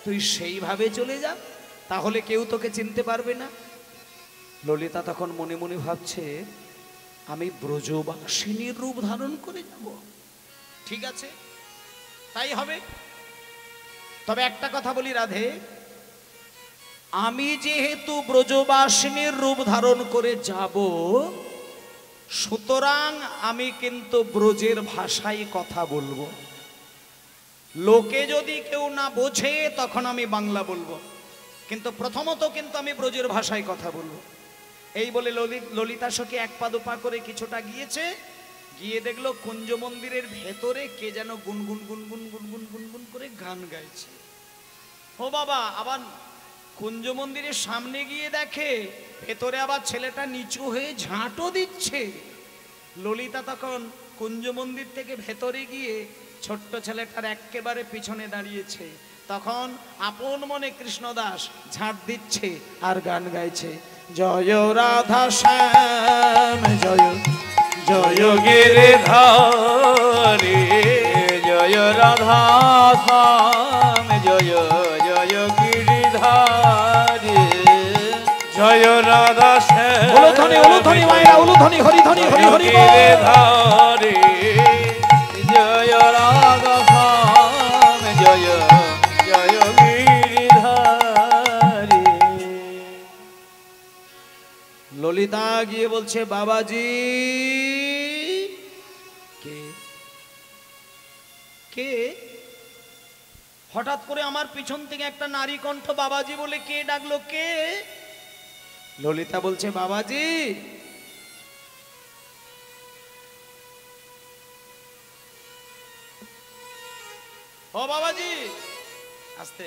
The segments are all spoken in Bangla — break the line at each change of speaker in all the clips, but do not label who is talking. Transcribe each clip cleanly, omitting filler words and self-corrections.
তুই সেইভাবে চলে যা, তাহলে কেউ তোকে চিনতে পারবে না। ললিতা তখন মনে মনে ভাবছে, আমি ব্রজবাসিনীর রূপ ধারণ করে যাব, ঠিক আছে তাই হবে। তবে একটা কথা বলি রাধে, আমি যেহেতু ব্রজবাসিনীর রূপ ধারণ করে যাব, সুতরাং আমি কিন্তু ব্রজের ভাষায় কথা বলবো। লোকে যদি কেউ না বোঝে তখন আমি বাংলা বলবো, কিন্তু প্রথমত কিন্তু আমি ব্রজের ভাষায় কথা বলবো। এই বলে ললিতা সখী এক পা দুপা করে কিছুটা গিয়েছে, গিয়ে দেখলো কুঞ্জ মন্দিরের ভেতরে কে যেন গুনগুন গুনগুন গুনগুন গুনগুন করে গান গাইছে। ও বাবা, আবার কুঞ্জ মন্দিরের সামনে গিয়ে দেখে ভেতরে আবার ছেলেটা নিচু হয়ে ঝাঁটও দিচ্ছে। ললিতা তখন কুঞ্জ মন্দির থেকে ভেতরে গিয়ে ছোট্ট ছেলেটার একেবারে পিছনে দাঁড়িয়েছে। তখন আপন মনে কৃষ্ণদাস ঝাঁট দিচ্ছে আর গান গাইছে, জয় রাধা শ্যাম জয় জয়
গিরিধারী, জয় রাধা শ্যাম জয় জয় গিরিধারী, জয় রাধা শ্যাম
উলুধ্বনি উলুধ্বনি মায়েরা উলুধ্বনি, হরিধ্বনি হরি হরি
গিরিধারী, জয় রাধা শ্যাম জয় জয় গিরিধারী।
ললিতা গিয়ে বলছে, বাবাজি কে কে? হঠাৎ করে আমার পিছন থেকে একটা নারী কণ্ঠ বাবাজি বলে কে ডাকলো, কে? ললিতা বলছে, বাবাজি ओ बाबा जी, आस्ते,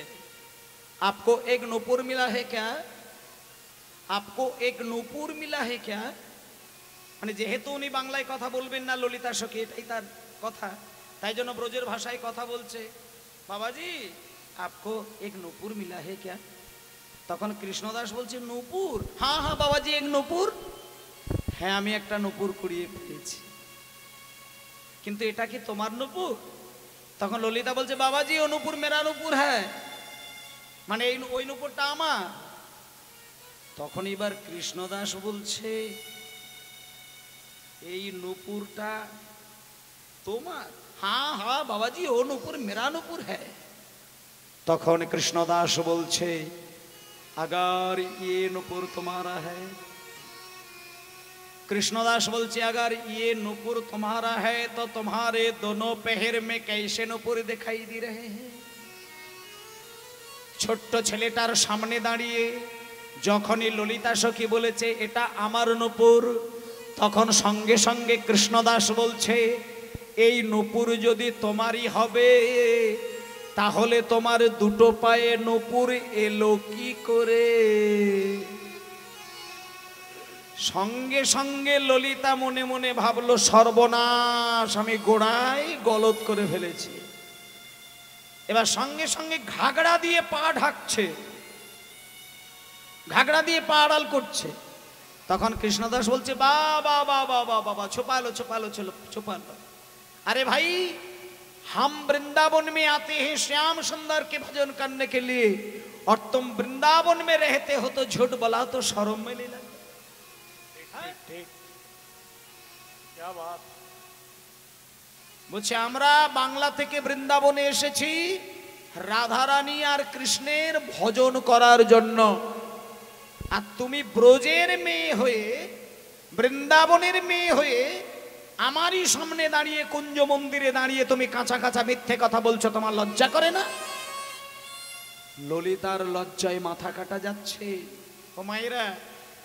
आपको एक नूपुर मिला है क्या? आपको एक नूपुर मिला है क्या? মানে যেহেতু উনি বাংলায় কথা বলবেন না ললিতা সখী, এটাই তার কথা, তাই জন্য ব্রজের ভাষায় কথা বলছে। বাবাজি आपको एक नूपुर मिला है क्या? তখন কৃষ্ণদাস বলছে, নূপুর? হ্যাঁ হ্যাঁ বাবাজি, এক নূপুর। হ্যাঁ, আমি একটা নূপুর কুড়িয়ে পেয়েছি, কিন্তু এটা কি তোমার নূপুর? তখন ললিতা বলছে, বাবাজি ও নূপুর মেরা নূপুর হ্যাঁ, মানে ওই নূপুরটা আমার। তখন এবার কৃষ্ণদাস বলছে, এই নূপুরটা তোমার? হ্যাঁ হ্যাঁ বাবাজি ও নূপুর মেরা নূপুর হ্যাঁ। তখন কৃষ্ণদাস বলছে, अगर ये नूपुर तुम्हारा है, कृष्णदास बोलचे अगर ये नूपुर तुम्हारा है तो तुम्हारे दोनों पैर में कैसे नूपुर दिखाई दे रहे हैं? ছোট্ট ছেলেটার সামনে দাঁড়িয়ে যখনই ললিতা সখী বলেছে এটা আমার নূপুর, তখন সঙ্গে সঙ্গে কৃষ্ণদাস বলছে, এই নূপুর যদি তোমারই হবে তাহলে তোমার দুটো পায়ে নূপুর এলো কি করে? সঙ্গে সঙ্গে ললিতা মনে মনে ভাবলো, সর্বনাশ, আমি গোড়ায় গলত করে ফেলেছি। এবার সঙ্গে সঙ্গে ঘাগড়া দিয়ে পা ঢাকছে, ঘাগড়া দিয়ে পা আড়াল করছে। তখন কৃষ্ণদাস বলছে, বাবা বাবা বাবা, ছুপালো ছুপালো ছুপালো। अरे भाई, हम वृंदावन में आते हैं श्याम सुंदर के भजन करने के लिए, और तुम वृंदावन में रहते हो तो झूठ बोला तो शर्म में ले लगे।
ठीक, क्या बात।
বলছে, আমরা বাংলা থেকে বৃন্দাবনে এসেছি রাধারানী আর কৃষ্ণের ভজন করার জন্য, আর তুমি ব্রজের মেয়ে হয়ে, বৃন্দাবনের মেয়ে হয়ে আমারই সামনে দাঁড়িয়ে কুঞ্জ মন্দিরে দাঁড়িয়ে তুমি কাঁচা কাঁচা মিথ্যে কথা বলছো, তোমার লজ্জা করে না? ললিতার লজ্জায় মাথা কাটা যাচ্ছে। ও মায়েরা,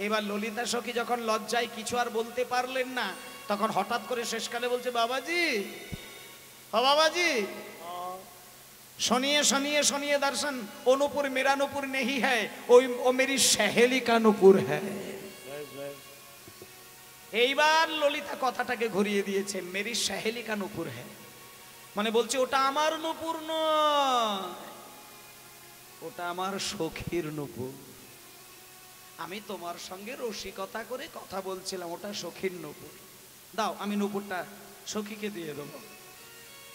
এবার ললিতা সখী যখন লজ্জায় কিছু আর বলতে পারলেন না, তখন হঠাৎ করে শেষকালে বলছে, বাবাজি ও বাবাজি, सुनिए सुनिए सुनिए दर्शन, ओ नूपुर मेरा नूपुर नहीं है, ओ मेरी सहेली का नूपुर है। এইবার ললিতা কথাটাকে ঘুরিয়ে দিয়েছে, মেরি সহেলি কা নূপুর হ্যাঁ, মানে বলছে ওটা আমার নূপুর নয়, ওটা আমার সখীর নূপুর। আমি তোমার সঙ্গে রসিকতা করে কথা বলছিলাম, ওটা সখীর নূপুর, দাও আমি নূপুরটা সখীকে দিয়ে দেবো।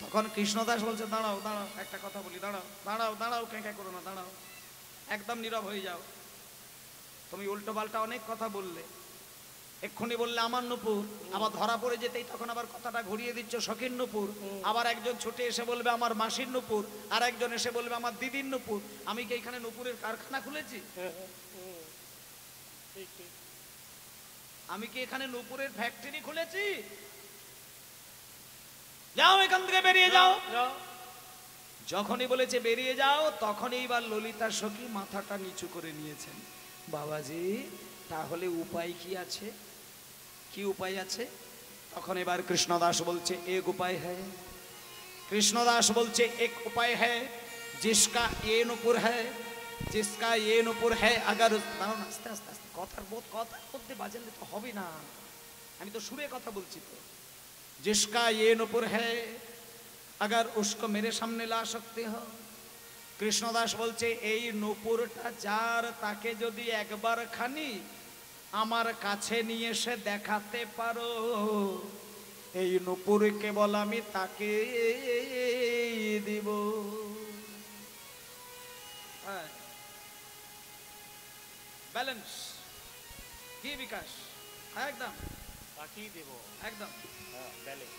তখন কৃষ্ণদাস বলছে দাঁড়াও দাঁড়াও, একটা কথা বলি, দাঁড়াও দাঁড়াও দাঁড়াও, ক্যাঁকা করো না, দাঁড়াও, একদম নীরব হয়ে যাও। তুমি উল্টো পাল্টা অনেক কথা বললে, এক্ষুনি বললে আমার নুপুর, আবার ধরা পড়ে যেতেই তখন আবার কথাটা ঘুরিয়ে দিচ্ছ শখীর নুপুর, আবার একজন ছুটে এসে বলবে আমার মাসির নুপুর, আর একজন এসে বলবে আমার দিদির নুপুর। আমি কি এখানে নুপুরের কারখানা খুলেছি?
ঠিক ঠিক।
আমি কি এখানে নুপুরের ফ্যাক্টরি খুলেছি? যাও এখান থেকে, বেরিয়ে যাও।
যাও।
যখনই বলেছে বেরিয়ে যাও, তখনই এবার ললিতা সখী মাথাটা নিচু করে নিয়েছেন। বাবাজি, তাহলে উপায় কি আছে? কি উপায় আছে? তখন এবার কৃষ্ণদাস বলছে এক উপায় হ্যায়। কৃষ্ণদাস বলছে এক উপায় হ্যায়, जिसका ये नुपुर है, जिसका ये नुपुर है, अगर দাঁড়াও না, আস্তে আস্তে আস্তে, কথার মধ্যে বাজালে তো হবে না, আমি তো সুরে কথা বলছি তো। जिसका ये नुपुर है, अगर उसको मेरे सामने ला सकते हो। কৃষ্ণদাস বলছে এই নুপুরটা যার, তাকে যদি একবার খানি আমার কাছে নিয়ে এসে দেখাতে পারো, এই নুপুর কেবল আমি তাকে দিব। ব্যালেন্স কি বিকাশ? একদম
তাকেই দেব,
একদম।
হ্যাঁ ব্যালেন্স।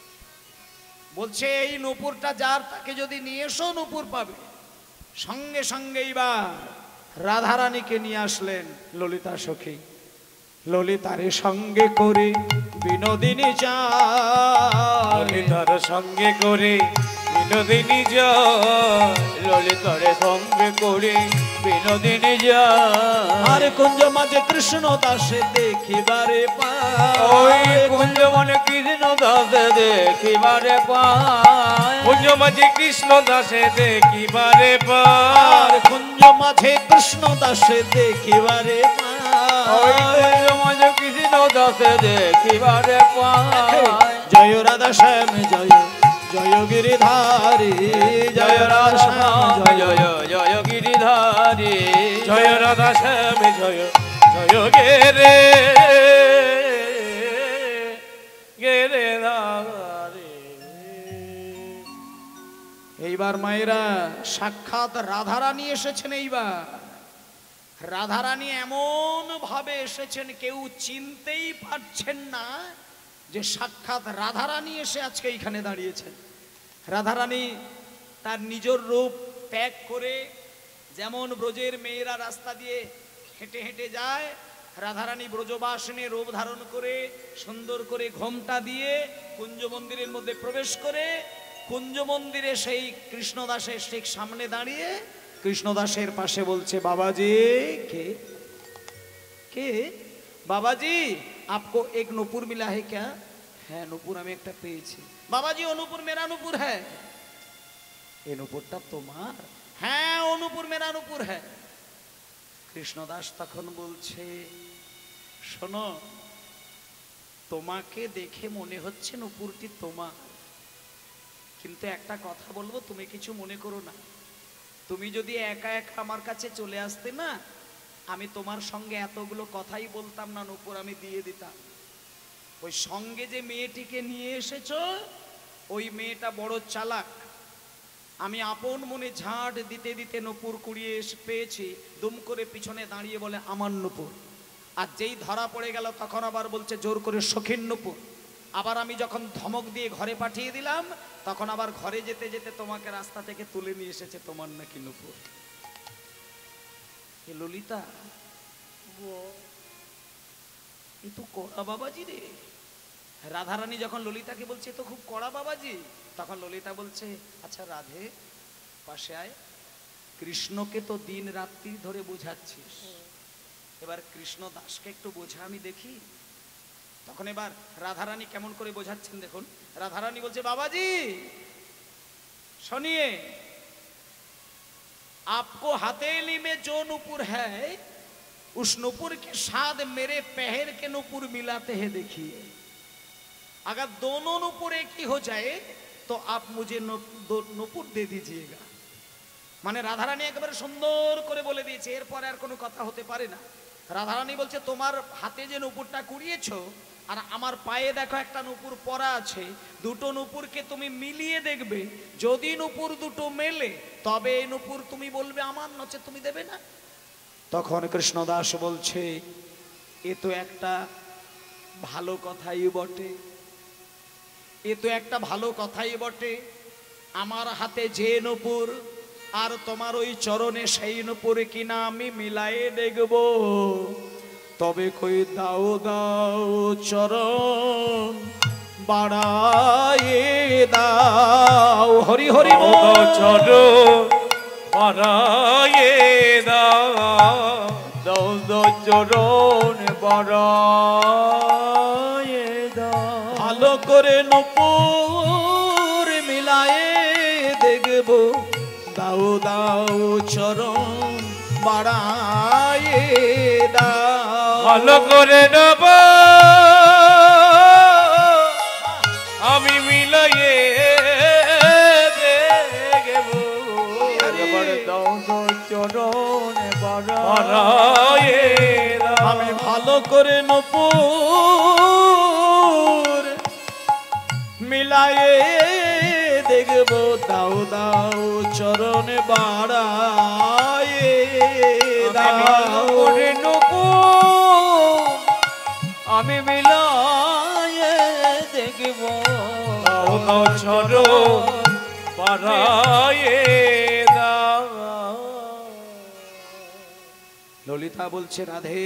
বলছে এই নুপুরটা যার, তাকে যদি নিয়ে এসো নুপুর পাবে। সঙ্গে সঙ্গে এইবার রাধারানীকে নিয়ে আসলেন ললিতা সখী। ললিতারে সঙ্গে করে বিনোদিনী যায়,
ললিতার সঙ্গে করে বিনোদিনী যায়, ললিতার সঙ্গে করে বিনোদিনী যায়।
আর কুঞ্জ মাঝে কৃষ্ণ দাসে দেখিবারে
ওই
পায়,
কুঞ্জ মনে কৃষ্ণ দাসে দেখিবারে পায়, কুঞ্জ মাঝে কৃষ্ণ দাসে দেখিবারে
আর
পায়,
কুঞ্জ মাঝে কৃষ্ণ দাসে দেখিবারে
ওই
পায়।
কুঞ্জ মাঝে কৃষ্ণ দাসে দেখিবারে পায়।
জয় রাধা শ্যাম জয়, জয় গিরিধারী
জয় রাধা শ্যাম জয় জয় গিরিধারী, জয় রাধা শ্যাম জয় জয় গেরে গেরে ধারে।
এইবার মায়েরা সাক্ষাৎ রাধারানী এসেছেন। এইবার রাধারানী এমন ভাবে এসেছেন কেউ চিনতেই পারছেন না যে সাক্ষাৎ রাধারানী এসে আজকে এইখানে দাঁড়িয়েছেন। রাধারানী তার নিজের রূপ ত্যাগ করে, যেমন ব্রজের মেয়েরা রাস্তা দিয়ে হেঁটে হেঁটে যায়, রাধারানী ব্রজবাসিনী রূপ ধারণ করে সুন্দর করে ঘোমটা দিয়ে কুঞ্জ মন্দিরের মধ্যে প্রবেশ করে, কুঞ্জ মন্দিরে সেই কৃষ্ণদাসের ঠিক সামনে দাঁড়িয়ে কৃষ্ণদাসের পাশে বলছে বাবাজি। কে কে? বাবাজি आपको एक नुपुर मिला है क्या? হ্যাঁ নুপুর আমি একটা পেয়েছি। বাবাজি ও নুপুর মেরা নুপুর হ্যাঁ। এই নুপুরটা তোমার? হ্যাঁ ও নুপুর মেরা নুপুর হ্যাঁ। কৃষ্ণদাস তখন বলছে শোনো, তোমাকে দেখে মনে হচ্ছে নুপুরটি তোমার, কিন্তু একটা কথা বলবো, তুমি কিছু মনে করো না। তুমি যদি একা একা আমার কাছে চলে আসতে না, আমি তোমার সঙ্গে এতগুলো কথাই বলতাম না, নুপুর আমি দিয়ে দিতাম। ওই সঙ্গে যে মেয়েটিকে নিয়ে এসেছো, ওই মেয়েটা বড় চালাক। আমি আপন মনে ঝাঁট দিতে দিতে নুপুর কুড়িয়ে পেয়েছি, দুম করে পিছনে দাঁড়িয়ে বলে আমার নুপুর। আর যেই ধরা পড়ে গেল তখন আবার বলছে জোর করে সখীর নুপুর। আবার আমি যখন ধমক দিয়ে ঘরে পাঠিয়ে দিলাম, তখন আবার ঘরে যেতে যেতে তোমাকে রাস্তা থেকে তুলে নিয়ে এসেছে তোমার নাকি নুপুর। এ ললিতা, এ তো কড়া বাবাজি রে। রাধারানী যখন ললিতাকে বলছে তো খুব কড়া বাবাজি, তখন ললিতা বলছে আচ্ছা রাধে পাশে আয়, কৃষ্ণকে তো দিন রাত্রি ধরে বোঝাচ্ছিস, এবার কৃষ্ণ দাসকে একটু বোঝা আমি দেখি। তখন এবার রাধারানী কেমন করে বোঝাচ্ছেন দেখুন। রাধারানী বলছে বাবাজি सुनिए, आपको हथेली में जो नुपुर है उस नुपुर के साथ मेरे पैर के नुपुर मिलाते हैं देखिए, अगर दोनों नुपुर एक ही हो जाए तो आप मुझे नुपुर दे दीजिएगा। মানে রাধারানী একেবারে সুন্দর করে বলে দিয়েছে, এরপরে আর কোনো কথা হতে পারে না। রাধারানী বলছে তোমার হাতে যে নুপুরটা কুড়িয়েছো আর আমার পায়ে দেখো একটা নূপুর পরা আছে, দুটো নূপুরকে তুমি মিলিয়ে দেখবে, যদি নূপুর দুটো মেলে তবে এই নূপুর তুমি বলবে আমার, নচে তুমি দেবে না। তখন কৃষ্ণদাস বলছে এ তো একটা ভালো কথাই বটে, এ তো একটা ভালো কথাই বটে। আমার হাতে যে নূপুর আর তোমার ওই চরণে সেই নূপুর কিনা আমি মিলায়ে দেখব, তবে কই দাও দাও চরণ বাড়ায়ে দাও। হরি হরি বল।
চরণ বাড়ায়ে দাও, দাও দাও চরণ বাড়ায়ে দাও।
ভালো করে নূপুর মিলায়ে দেখব, দাও দাও চরণ বাড়ায়ে দাও।
ভালো করে নেব আমি মিলাইয়ে দেখব, দাও দাও চরণ বাড়ায়ে দাও।
আমি ভালো করে নূপুর মিলায়ে দেখব, দাও দাও চরণ বাড়ায়ে দাও।
করে নূপুর আমি মিলাইয়ে দেখব, দাও দাও চরণ বাড়ায়ে দাও।
ললিতা বলছে রাধে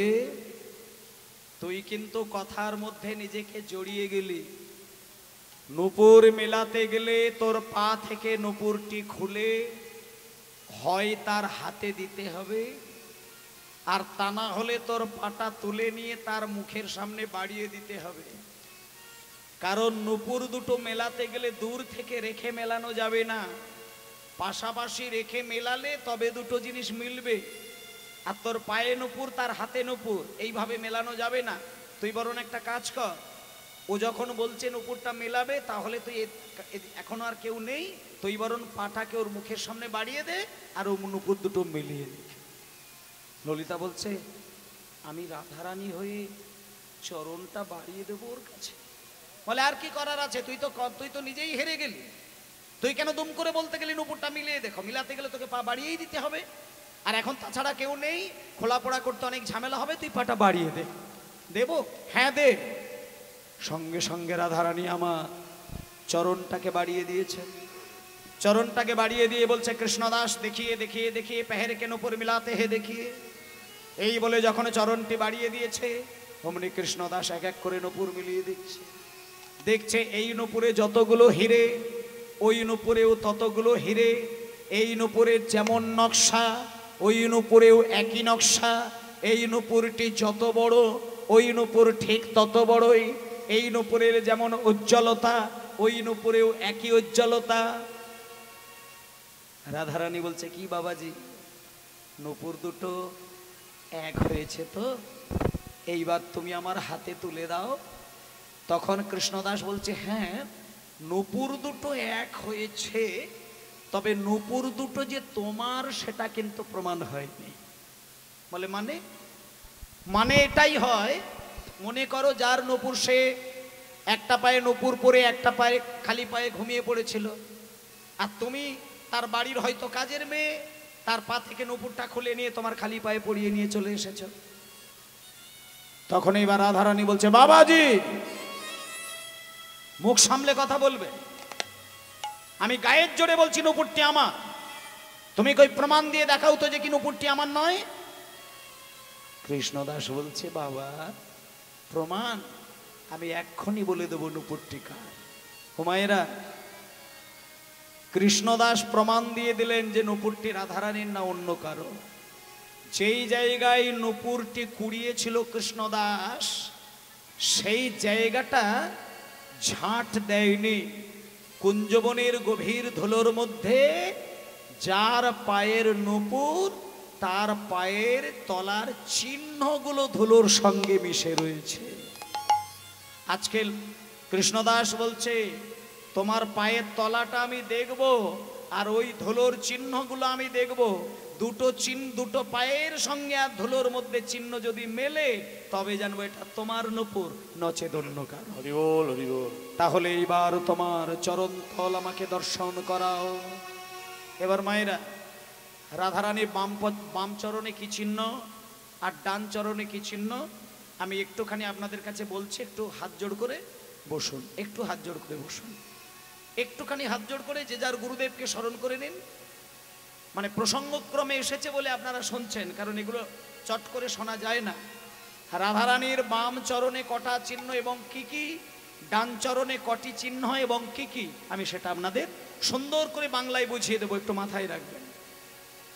তুই কিন্তু কথার মধ্যে নিজেকে জড়িয়ে গেলি। নূপুর মেলাতে গেলে তোর পা থেকে নূপুরটি খুলে হয় তার হাতে দিতে হবে, আর তা না হলে তোর পাটা তুলে নিয়ে তার মুখের সামনে বাড়িয়ে দিতে হবে। কারণ নূপুর দুটো মেলাতে গেলে দূর থেকে রেখে মেলানো যাবে না, পাশাপাশি রেখে মেলালে তবে দুটো জিনিস মিলবে। আর তোর পায়ে নূপুর তার হাতে নূপুর এইভাবে মেলানো যাবে না। তুই বরং একটা কাজ কর, ও যখন বলছে নূপুরটা মেলাবে তাহলে তুই এখন আর কেউ নেই, তুই বরং পাটাকে ওর মুখের সামনে বাড়িয়ে দে আর ও নূপুর দুটো মিলিয়ে নে। ললিতা বলছে আমি রাধারানী হয়ে চরণটা বাড়িয়ে দেবো ওর কাছে। বলে আর কি করার আছে, তুই তো নিজেই হেরে গেলি, তুই কেন দুম করে বলতে গেলি নূপুরটা মিলিয়ে দেখো, মিলাতে গেলে তোকে পা বাড়িয়েই দিতে হবে। আর এখন তাছাড়া কেউ নেই, খোলা পড়া করতে অনেক ঝামেলা হবে, তুই পাটা বাড়িয়ে দে। দেবো? হ্যাঁ দে। সঙ্গে সঙ্গে রাধারানী আমার চরণটাকে বাড়িয়ে দিয়েছে। চরণটাকে বাড়িয়ে দিয়ে বলছে কৃষ্ণদাস দেখিয়ে দেখিয়ে দেখিয়ে পেহের কেন উপর মিলাতে হে দেখিয়ে। এই বলে যখন চরণটি বাড়িয়ে দিয়েছে অমনি কৃষ্ণদাস এক এক করে নূপুর মিলিয়ে দিচ্ছে। দেখছে এই নূপুরে যতগুলো হিরে ওই নূপুরেও ততগুলো হিরে, এই নূপুরের যেমন নকশা ওই নূপুরেও একই নকশা, এই নূপুরটি যত বড় ওই নূপুর ঠিক তত বড়ই, এই নূপুরের যেমন উজ্জ্বলতা ওই নূপুরেও একই উজ্জ্বলতা। রাধারানী বলছে কি বাবাজি নূপুর দুটো এক হয়েছে তো, এইবার তুমি আমার হাতে তুলে দাও। তখন কৃষ্ণদাস বলছে হ্যাঁ নূপুর দুটো এক হয়েছে, তবে নূপুর দুটো যে তোমার সেটা কিন্তু প্রমাণ হয়নি। বলে মানে এটাই হয়, মনে করো যার নূপুর সে একটা পায়ে নূপুর পরে একটা পায়ে খালি পায়ে ঘুমিয়ে পড়েছিল, আর তুমি তার বাড়ির হয়তো কাজের মেয়ে, তার পা থেকে নূপুরটা খুলে নিয়ে তোমার খালি পায়ে পরিয়ে নিয়ে চলে এসেছো। তখন এইবার রাধারানী বলছে বাবাজি মুখ সামলে কথা বলবে, আমি গায়ের জোরে বলছি নূপুরটি আমার, তুমি কই প্রমাণ দিয়ে দেখাও তো যে কি নূপুরটি আমার নয়। কৃষ্ণদাস বলছে বাবা প্রমাণ আমি এক্ষুনি বলে দেবো নূপুরটি কার। হুমায়রা কৃষ্ণদাস প্রমাণ দিয়ে দিলেন যে নূপুরটি রাধারানীর না অন্য কারো। যেই জায়গায় নূপুরটি কুড়িয়েছিল কৃষ্ণদাস সেই জায়গাটা ঝাঁট দেয়নি। কুঞ্জবনের গভীর ধুলোর মধ্যে যার পায়ের নূপুর তার পায়ের তলার চিহ্নগুলো ধুলোর সঙ্গে মিশে রয়েছে। আজকে কৃষ্ণদাস বলছে তোমার পায়ের তলাটা আমি দেখব আর ওই ধুলোর চিহ্নগুলো আমি দেখব, দুটো পায়ের সঙ্গে আর ধুলোর মধ্যে চিহ্ন যদি মেলে তবে জানবো এটা তোমার নূপুর, নচেত অন্য কারো।
হরি বল, হরি বল।
তাহলে এইবার তোমার চরণ তল আমাকে দর্শন করাও। এবার মায়েরা, রাধারানী বাম চরণে কি চিহ্ন আর ডান চরণে কি চিহ্ন আমি একটুখানি আপনাদের কাছে বলছি, একটু হাত জোড় করে বসুন, একটু হাত জোড় করে বসুন, একটুখানি হাত জোড় করে যে যার গুরুদেবকে স্মরণ করে নিন। মানে প্রসঙ্গক্রমে এসেছে বলে আপনারা শুনছেন, কারণ এগুলো চট করে শোনা যায় না। রাধারানীর বাম চরণে কটা চিহ্ন এবং কি কি, ডান চরণে কটি চিহ্ন এবং কি কি, আমি সেটা আপনাদের সুন্দর করে বাংলায় বুঝিয়ে দেবো, একটু মাথায় রাখবেন।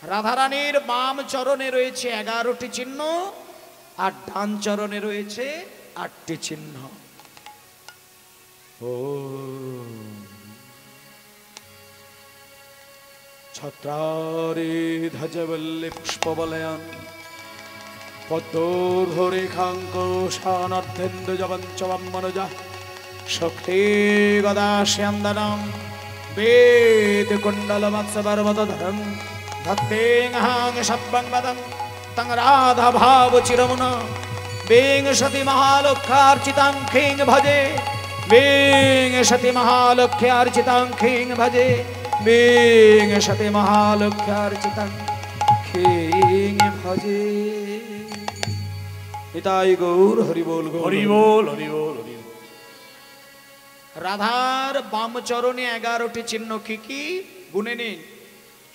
রাধারানীর বাম চরণে রয়েছে 11টি চিহ্ন আর ডান চরণে রয়েছে 8টি চিহ্ন। ও ছত্রারে ধ্বজবল্লে পুষ্পবলয়ান পদ্মোর্ধরেখাঙ্কুশানার্ধেন্দু জবঞ্চবম মনোজা শক্তি গদাস্যন্দনম বেদ কুণ্ডল মৎসবর্মতধরম ভক্তেঙ্হাং শব্বং বদং তং রাধা ভাব চিরমুনা বিংশতি মহালক্ষ্যার্চিতাং খিং ভজে, বিংশতি মহালক্ষ্যার্চিতাং খিং ভজে, বিংশতি মহালক্ষ্যার্চিতাং খিং ভজে। নিতাই গৌর হরি বল,
হরি বল, হরি বল, হরি বল।
রাধার বাম চরণে 11টি চিহ্ন কি কি গুনে নিন।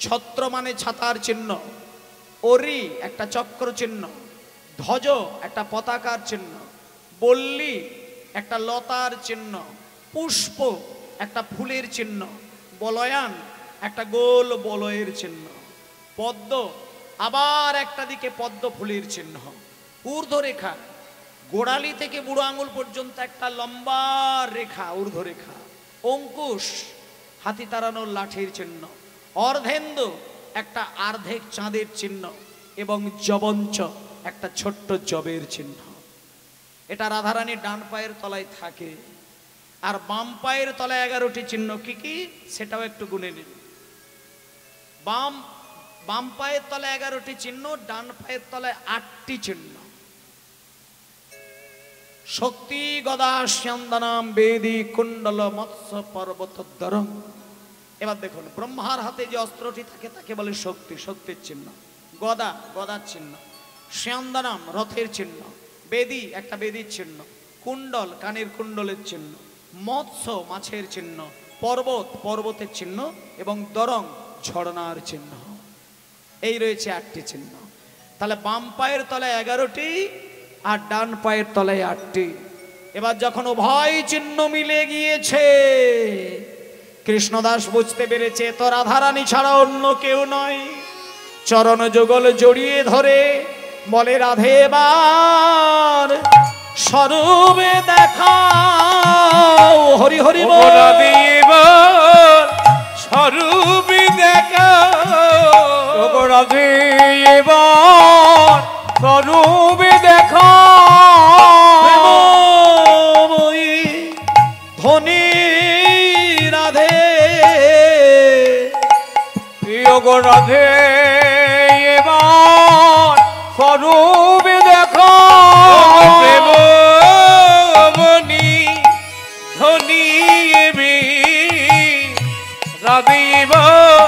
ছত্র মানে ছাতার চিহ্ন, অরি একটা চক্র চিহ্ন, ধ্বজ একটা পতাকার চিহ্ন, বল্লী একটা লতার চিহ্ন, পুষ্প একটা ফুলের চিহ্ন, বলয়ান একটা গোল বলয়ের চিহ্ন, পদ্ম আবার একটা দিকে পদ্ম ফুলের চিহ্ন, ঊর্ধ্বরেখা গোড়ালি থেকে বুড়ো আঙুল পর্যন্ত একটা লম্বা রেখা ঊর্ধ্বরেখা, অঙ্কুশ হাতি তাড়ানোর লাঠির চিহ্ন, অর্ধেন্দু একটা আর্ধেক চাঁদের চিহ্ন এবং জবঞ্চ একটা ছোট্ট জবের চিহ্ন। এটা রাধারানীর ডান পায়ের তলায় থাকে। আর বাম পায়ের তলায় 11টি চিহ্ন কি কি সেটাও একটু গুনে নিন। বাম পায়ের তলায় 11টি চিহ্ন, ডান পায়ের তলায় 8টি চিহ্ন। শক্তি গদা স্যন্দনাম বেদি কুণ্ডল মৎস্য পর্বতোদ্দরম। এবার দেখুন, ব্রহ্মার হাতে যে অস্ত্রটি থাকে তাকে বলে শক্তি, শক্তির চিহ্ন। গদা, গদার চিহ্ন। স্যন্দনাম, রথের চিহ্ন। বেদি, একটা বেদির চিহ্ন। কুণ্ডল, কানের কুণ্ডলের চিহ্ন। মৎস্য, মাছের চিহ্ন। পর্বত, পর্বতের চিহ্ন। এবং দরং, ঝর্ণার চিহ্ন। এই রয়েছে 8টি চিহ্ন। তাহলে বাম পায়ের তলায় 11টি আর ডান পায়ের তলায় 8টি। এবার যখন উভয় চিহ্ন মিলে গিয়েছে, কৃষ্ণদাস বুঝতে পেরেছে তো রাধারানী ছাড়া অন্য কেউ নয়। চরণ যুগল জড়িয়ে ধরে বলে, রাধে এবার স্বরূপে দেখাও। হরি হরি বল।
রাধে এবার স্বরূপে দেখাও, রাধে এবার স্বরূপে দেখাও।
ধনী রাধে,
রাধে এবার স্বরূপে দেখাও। প্রেমমণি ধনী রাধে এবার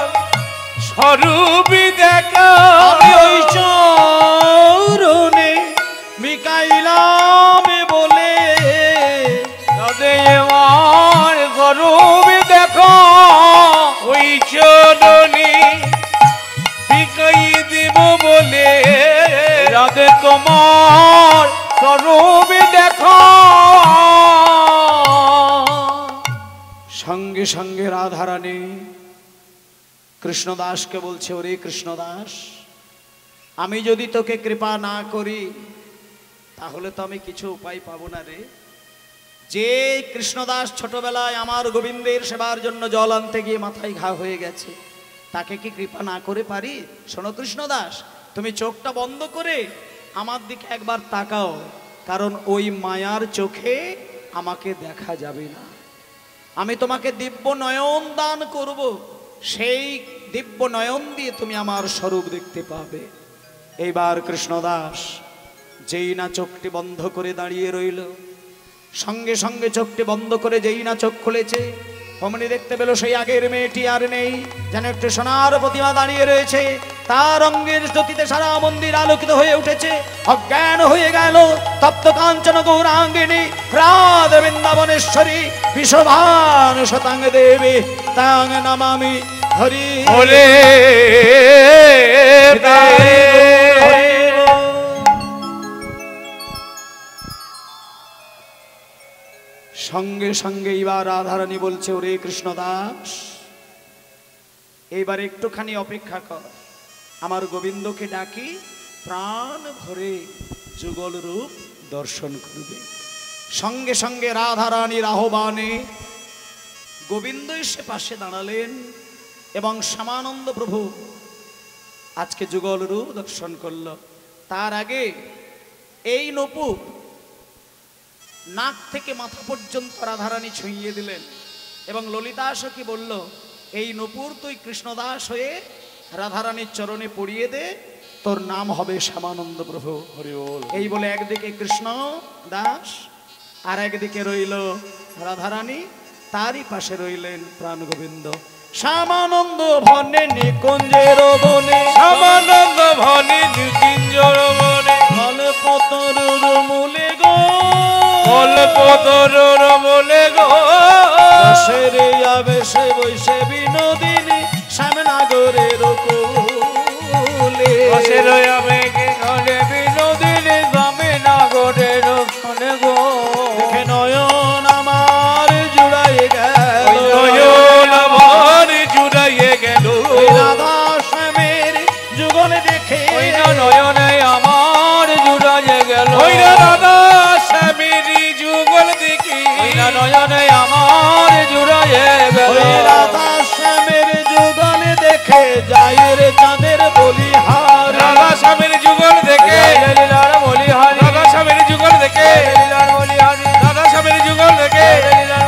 স্বরূপে দেখাও।
আমি ওই চরণে মিকাইলাম বলে,
রাধে এবার স্বরূপে দেখাও। ওই চরণে বিকাই দেব বলে, রাধে তোমার স্বরূপে দেখাও।
সঙ্গে সঙ্গে রাধারানী কৃষ্ণদাসকে বলছে, ওরে কৃষ্ণদাস, আমি যদি তোকে কৃপা না করি তাহলে তো আমি কিছু উপায় পাবো না রে। যে কৃষ্ণদাস ছোটবেলায় আমার গোবিন্দের সেবার জন্য জল আনতে গিয়ে মাথায় ঘা হয়ে গেছে, তাকে কি কৃপা না করে পারি? শোনো কৃষ্ণদাস, তুমি চোখটা বন্ধ করে আমার দিকে একবার তাকাও, কারণ ওই মায়ার চোখে আমাকে দেখা যাবে না। আমি তোমাকে দিব্য নয়ন দান করব, সেই দিব্য নয়ন দিয়ে তুমি আমার স্বরূপ দেখতে পাবে। এইবার কৃষ্ণদাস যেই না চোখটি বন্ধ করে দাঁড়িয়ে রইল, সঙ্গে সঙ্গে চোখটি বন্ধ করে যেই না চোখ খুলেছে, অমনি দেখতে পেল সেই আগের মেয়েটি আর নেই, যেন একটু সোনার প্রতিমা দাঁড়িয়ে রয়েছে। তার অঙ্গের জ্যোতিতে সারা মন্দির আলোকিত হয়ে উঠেছে। অজ্ঞান হয়ে গেল তপ্ত কাঞ্চন গৌরাঙ্গিনী রাধা বৃন্দাবনেশ্বরী বিশ্বভান শতাঙ্গ দেবী তাং নমামি হরি
হরে
সঙ্গে সঙ্গে এবার রাধারানী বলছে, ওরে কৃষ্ণদাস, এইবার একটুখানি অপেক্ষা কর, আমার গোবিন্দকে ডাকি, প্রাণ ভরে যুগল রূপ দর্শন করবে। সঙ্গে সঙ্গে রাধারানীর আহ্বানে গোবিন্দ এসে পাশে দাঁড়ালেন এবং শ্যামানন্দ প্রভু আজকে যুগল রূপ দর্শন করল। তার আগে এই নূপুর নাক থেকে মাথা পর্যন্ত রাধারানী ছুঁইয়ে দিলেন এবং ললিতা সখী বলল, এই নূপুর তুই কৃষ্ণদাস হয়ে রাধারানীর চরণে পড়িয়ে দে, তোর নাম হবে শ্যামানন্দ প্রভু।
হরি বল।
এই বলে একদিকে কৃষ্ণ দাস আর একদিকে রইল রাধারানী, তারই পাশে রইলেন প্রাণ গোবিন্দ। শ্যামানন্দ ভনে নিকুঞ্জের বনে,
শ্যামানন্দ ভনে নিকুঞ্জের বনে,
কল্পতরুর মূলে গো,
কল্পতরুর মূলে গো,
রসেরে আবেশে বৈশে বিনোদিনী শ্যামনগরের কোলে,
রসের আবেগে নলে বিনোদিনী শ্যামনগরের কোলে গো।
দেখে নয়ন আমার জুড়াই গেল,
নয়ন আমার জুড়াইয়ে গেল,
রাধা শ্যামের যুগল দেখে,
নয়নে আমার জুড়াইয়ে গেল, রাধা স্বামীর যুগল দেখি, নয়নে আমার জুড়াইয়ে গেল,
রাধা শ্যামের যুগল দেখে যায় রে চাঁদের বলিহার,
রাধা স্বামীর যুগল দেখে বলিহারি, রাধা স্বামীর যুগল দেখে বলিহারি, রাধা স্বামীর যুগল দেখে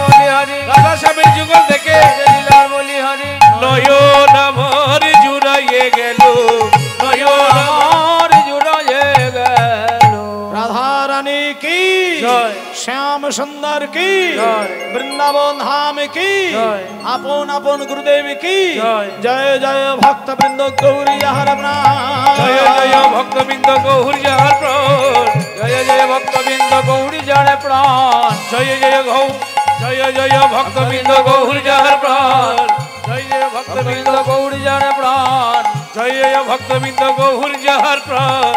বলিহারি, রাধা স্বামীর যুগল দেখে বলিহারি, নয়ন আমার জুড়াইয়ে গেল, নয়ন আমার জুড়াইয়ে গেল।
রাধারানী কি
জয়,
শ্যাম সুন্দর কি
জয়,
বৃন্দাবন ধাম কি
জয়,
আপন আপন গুরুদেব কি
জয়,
জয় জয় ভক্তবৃন্দ গৌরী হর
জয় জয় ভক্তবৃন্দ গৌরী যার প্রাণ, জয় জয় ভক্তবৃন্দ গৌরী যার প্রাণ, জয় জয় জয় জয় ভক্তবৃন্দ গৌরী যার প্রাণ, জয় জয় ভক্তবৃন্দ গৌরী যার প্রাণ, জয় জয় ভক্তবৃন্দ গৌরী যার প্রাণ।